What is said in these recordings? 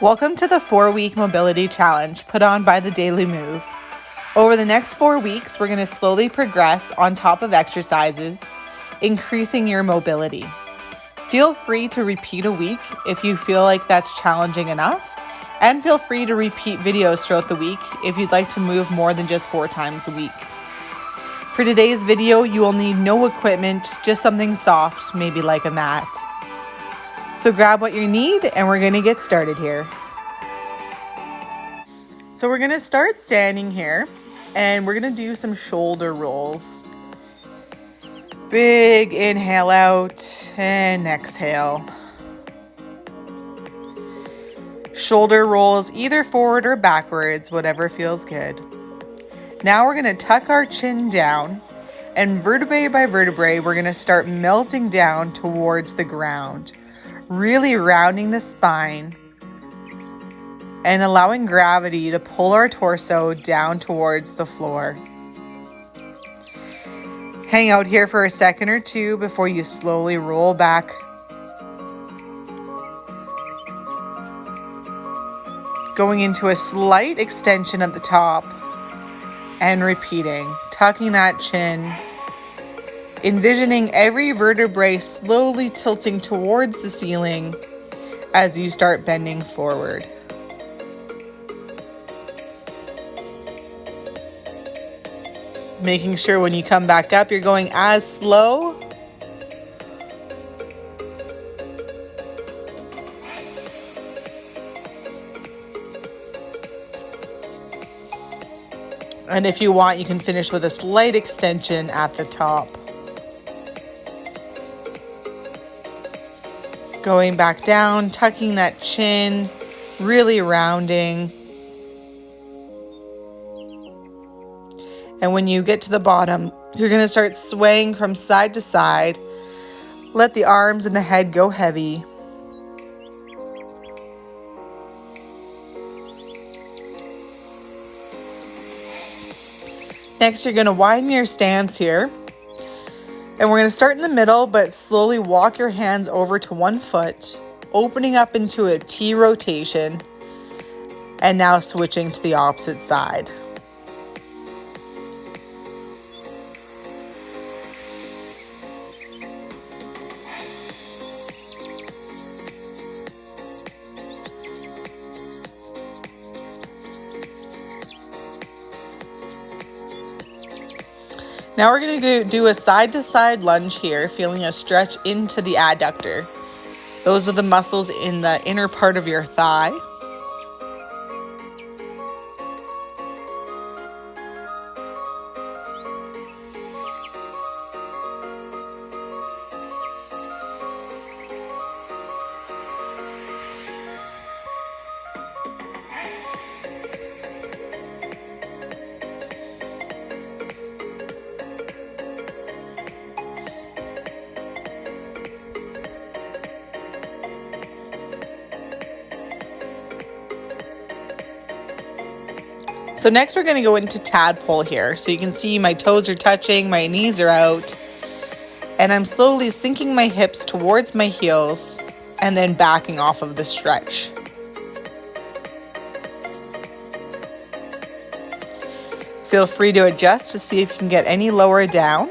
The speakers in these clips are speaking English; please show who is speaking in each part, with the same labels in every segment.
Speaker 1: Welcome to the 4-week mobility challenge put on by the Daily Move. Over the next 4 weeks, we're going to slowly progress on top of exercises, increasing your mobility. Feel free to repeat a week if you feel like that's challenging enough, and feel free to repeat videos throughout the week if you'd like to move more than just 4 times a week. For today's video, you will need no equipment, just something soft, maybe like a mat. So grab what you need and we're going to get started here. So we're going to start standing here and we're going to do some shoulder rolls. Big inhale out and exhale. Shoulder rolls either forward or backwards, whatever feels good. Now we're going to tuck our chin down and vertebrae by vertebrae, we're going to start melting down towards the ground. Really rounding the spine and allowing gravity to pull our torso down towards the floor. Hang out here for a second or two before you slowly roll back. Going into a slight extension at the top and repeating, tucking that chin. Envisioning every vertebrae slowly tilting towards the ceiling as you start bending forward. Making sure when you come back up, you're going as slow. And if you want, you can finish with a slight extension at the top. Going back down, tucking that chin, really rounding. And when you get to the bottom, you're going to start swaying from side to side. Let the arms and the head go heavy. Next, you're going to widen your stance here. And we're going to start in the middle, but slowly walk your hands over to one foot, opening up into a T rotation, and now switching to the opposite side. Now we're going to do a side-to-side lunge here, feeling a stretch into the adductor. Those are the muscles in the inner part of your thigh. So next we're going to go into tadpole here. So you can see my toes are touching, my knees are out, and I'm slowly sinking my hips towards my heels and then backing off of the stretch. Feel free to adjust to see if you can get any lower down.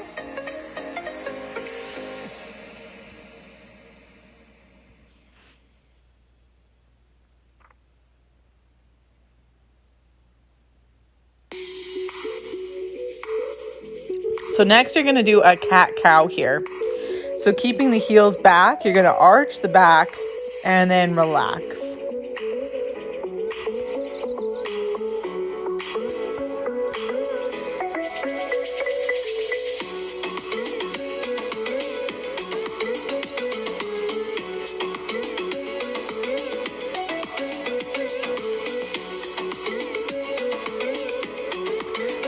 Speaker 1: So next you're going to do a cat-cow here. So keeping the heels back, you're going to arch the back and then relax.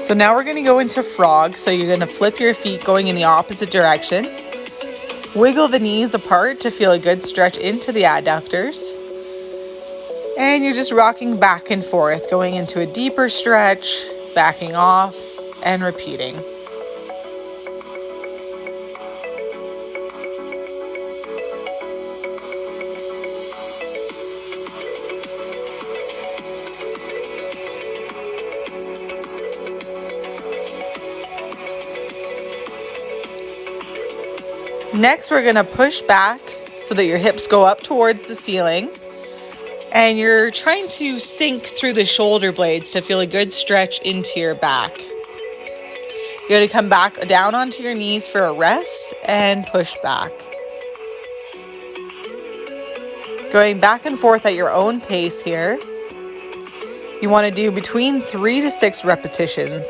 Speaker 1: So now we're going to go into frog. So you're going to flip your feet going in the opposite direction. Wiggle the knees apart to feel a good stretch into the adductors. And you're just rocking back and forth, going into a deeper stretch, backing off, and repeating. Next, we're going to push back so that your hips go up towards the ceiling. And you're trying to sink through the shoulder blades to feel a good stretch into your back. You're going to come back down onto your knees for a rest and push back. Going back and forth at your own pace here. You want to do between 3 to 6 repetitions.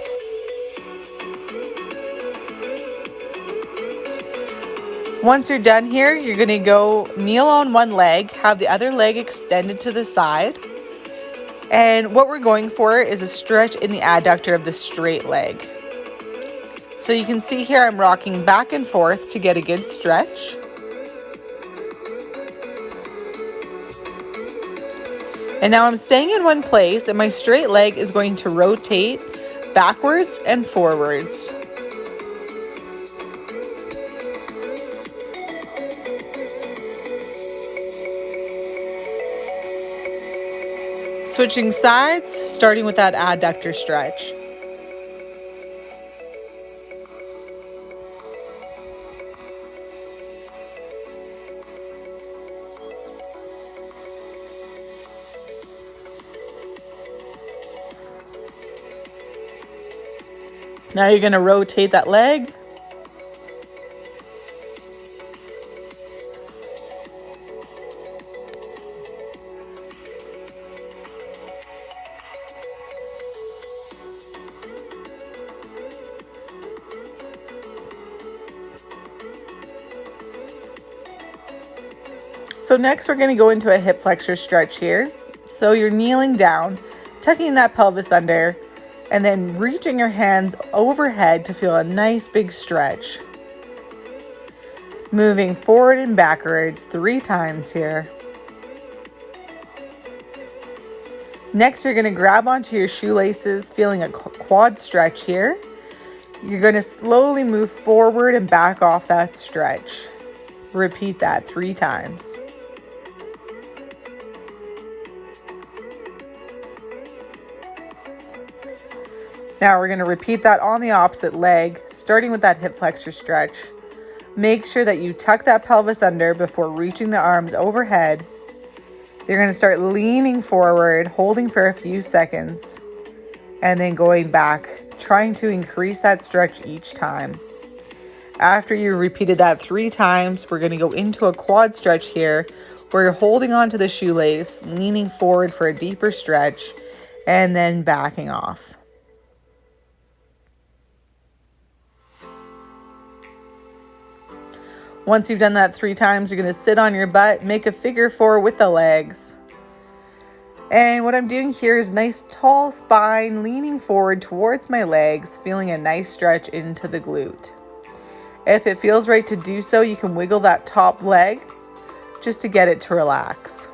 Speaker 1: Once you're done here, you're going to go kneel on one leg, have the other leg extended to the side. And what we're going for is a stretch in the adductor of the straight leg. So you can see here I'm rocking back and forth to get a good stretch. And now I'm staying in one place and my straight leg is going to rotate backwards and forwards. Switching sides, starting with that adductor stretch. Now you're going to rotate that leg. So next we're going to go into a hip flexor stretch here. So you're kneeling down, tucking that pelvis under, and then reaching your hands overhead to feel a nice big stretch. Moving forward and backwards 3 times here. Next, you're going to grab onto your shoelaces, feeling a quad stretch here. You're going to slowly move forward and back off that stretch. Repeat that 3 times. Now we're going to repeat that on the opposite leg, starting with that hip flexor stretch. Make sure that you tuck that pelvis under before reaching the arms overhead. You're going to start leaning forward, holding for a few seconds, and then going back, trying to increase that stretch each time. After you repeated that 3 times, we're going to go into a quad stretch here, where you're holding onto the shoelace, leaning forward for a deeper stretch, and then backing off. Once you've done that 3 times, you're going to sit on your butt, make a figure 4 with the legs. And what I'm doing here is nice tall spine, leaning forward towards my legs, feeling a nice stretch into the glute. If it feels right to do so, you can wiggle that top leg just to get it to relax.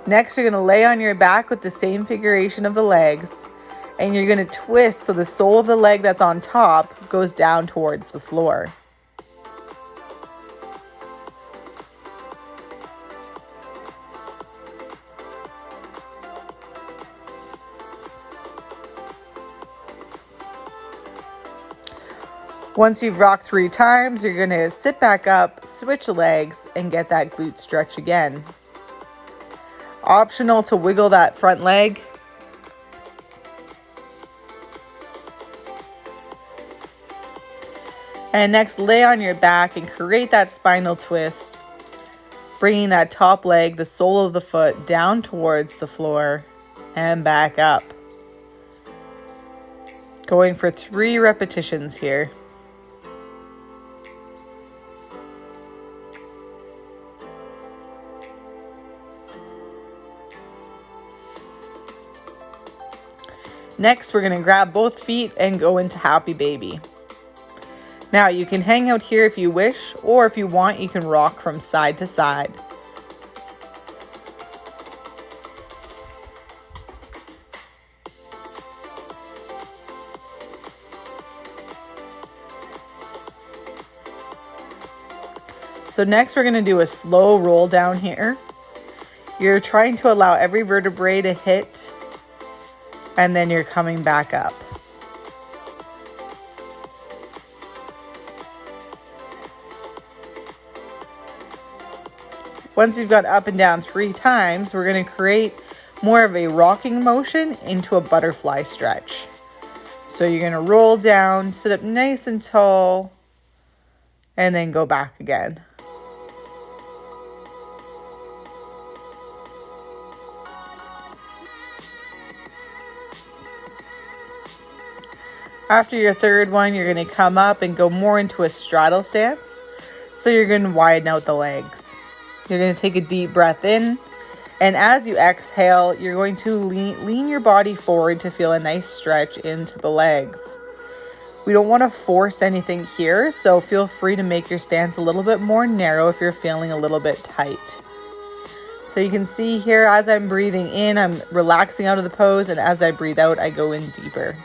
Speaker 1: Next, you're going to lay on your back with the same figuration of the legs. And you're going to twist so the sole of the leg that's on top goes down towards the floor. Once you've rocked 3 times, you're going to sit back up, switch legs, and get that glute stretch again. Optional to wiggle that front leg. And next, lay on your back and create that spinal twist, bringing that top leg, the sole of the foot, down towards the floor and back up. Going for 3 repetitions here. Next, we're going to grab both feet and go into Happy Baby. Now, you can hang out here if you wish, or if you want, you can rock from side to side. So next, we're going to do a slow roll down here. You're trying to allow every vertebrae to hit, and then you're coming back up. Once you've gone up and down 3 times, we're going to create more of a rocking motion into a butterfly stretch. So you're going to roll down, sit up nice and tall, and then go back again. After your third one, you're going to come up and go more into a straddle stance. So you're going to widen out the legs. You're going to take a deep breath in. And as you exhale, you're going to lean your body forward to feel a nice stretch into the legs. We don't want to force anything here, so feel free to make your stance a little bit more narrow if you're feeling a little bit tight. So you can see here, as I'm breathing in, I'm relaxing out of the pose, and as I breathe out, I go in deeper.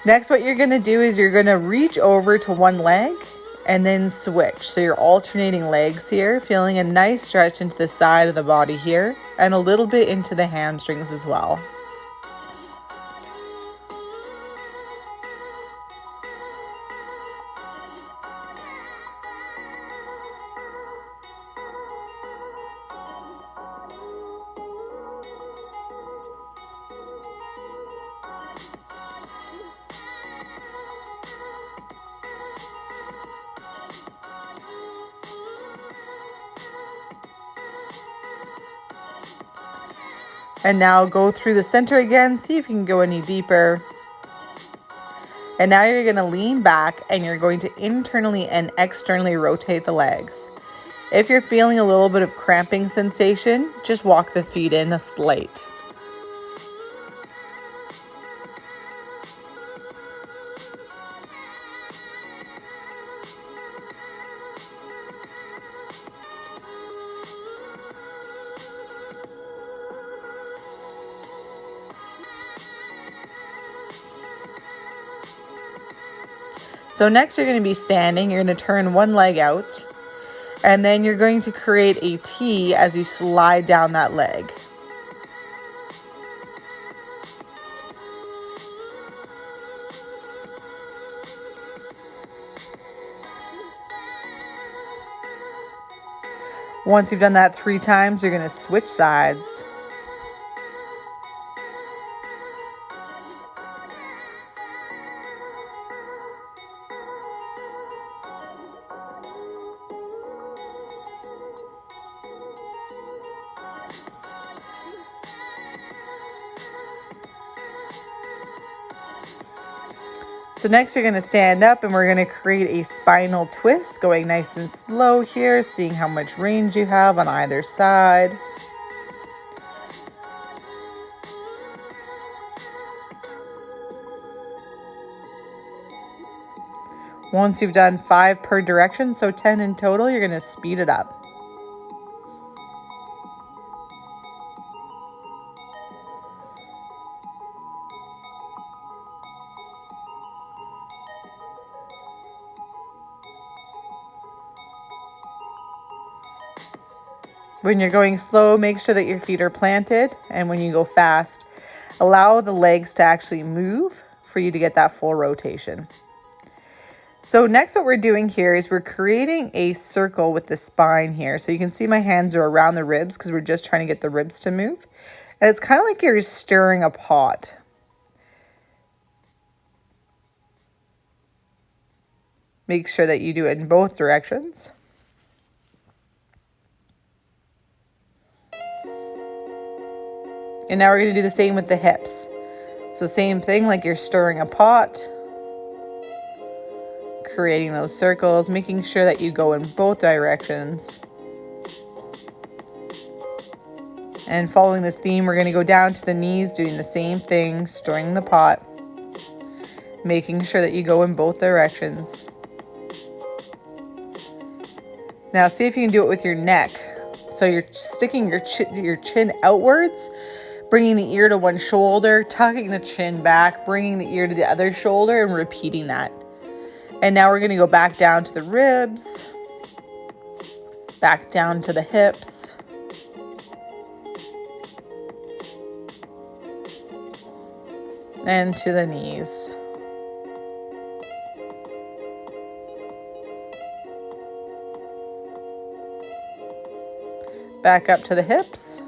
Speaker 1: Next, what you're going to do is you're going to reach over to one leg and then switch. So you're alternating legs here, feeling a nice stretch into the side of the body here and a little bit into the hamstrings as well. And now go through the center again, see if you can go any deeper. And now you're going to lean back and you're going to internally and externally rotate the legs. If you're feeling a little bit of cramping sensation, just walk the feet in a slight. So next you're going to be standing, you're going to turn one leg out, and then you're going to create a T as you slide down that leg. Once you've done that 3 times, you're going to switch sides. So next you're going to stand up and we're going to create a spinal twist, going nice and slow here, seeing how much range you have on either side. Once you've done 5 per direction, so 10 in total, you're going to speed it up. When you're going slow, make sure that your feet are planted, and when you go fast, allow the legs to actually move for you to get that full rotation. So next what we're doing here is we're creating a circle with the spine here. So you can see my hands are around the ribs because we're just trying to get the ribs to move. And it's kind of like you're stirring a pot. Make sure that you do it in both directions. And now we're going to do the same with the hips. So same thing, like you're stirring a pot, creating those circles, making sure that you go in both directions. And following this theme, we're going to go down to the knees, doing the same thing, stirring the pot, making sure that you go in both directions. Now see if you can do it with your neck. So you're sticking your chin outwards, bringing the ear to one shoulder, tucking the chin back, bringing the ear to the other shoulder, and repeating that. And now we're going to go back down to the ribs, back down to the hips, and to the knees. Back up to the hips.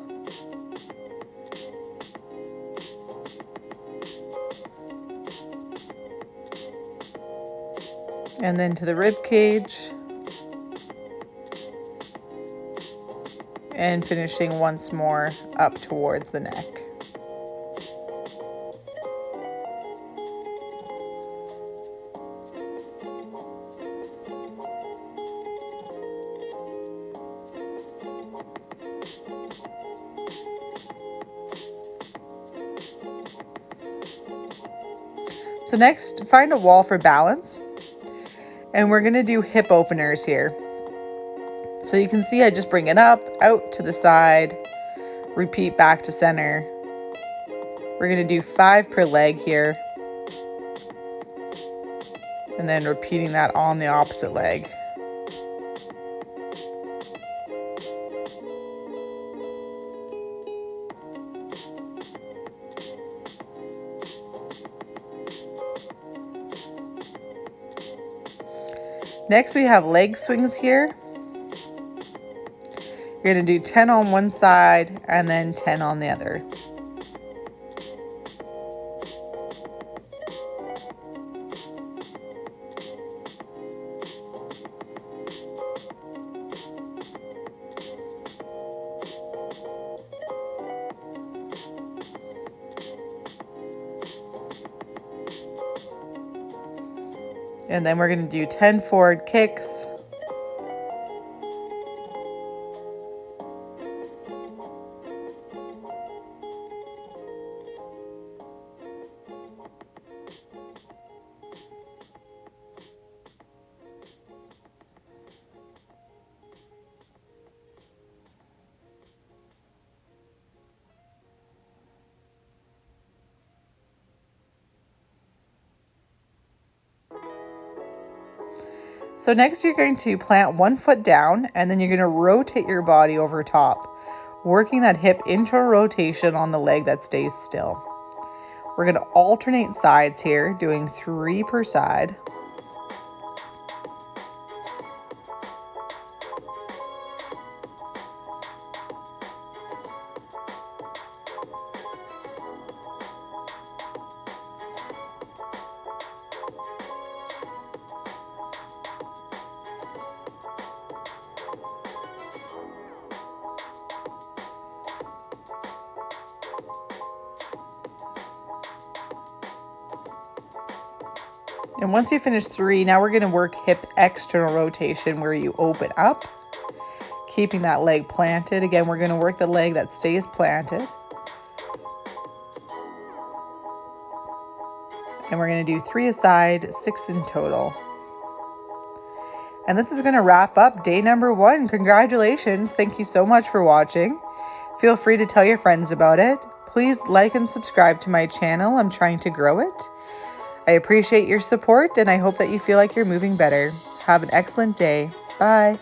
Speaker 1: And then to the rib cage. And finishing once more up towards the neck. So next, find a wall for balance. And we're gonna do hip openers here. So you can see I just bring it up, out to the side, repeat back to center. We're gonna do 5 per leg here. And then repeating that on the opposite leg. Next we have leg swings here. You're going to do 10 on one side and then 10 on the other. And then we're going to do 10 forward kicks. So next you're going to plant one foot down and then you're going to rotate your body over top, working that hip internal rotation on the leg that stays still. We're going to alternate sides here, doing 3 per side. And once you finish 3, now we're going to work hip external rotation where you open up, keeping that leg planted. Again, we're going to work the leg that stays planted. And we're going to do 3 aside, 6 in total. And this is going to wrap up day number 1. Congratulations. Thank you so much for watching. Feel free to tell your friends about it. Please like and subscribe to my channel. I'm trying to grow it. I appreciate your support and I hope that you feel like you're moving better. Have an excellent day. Bye.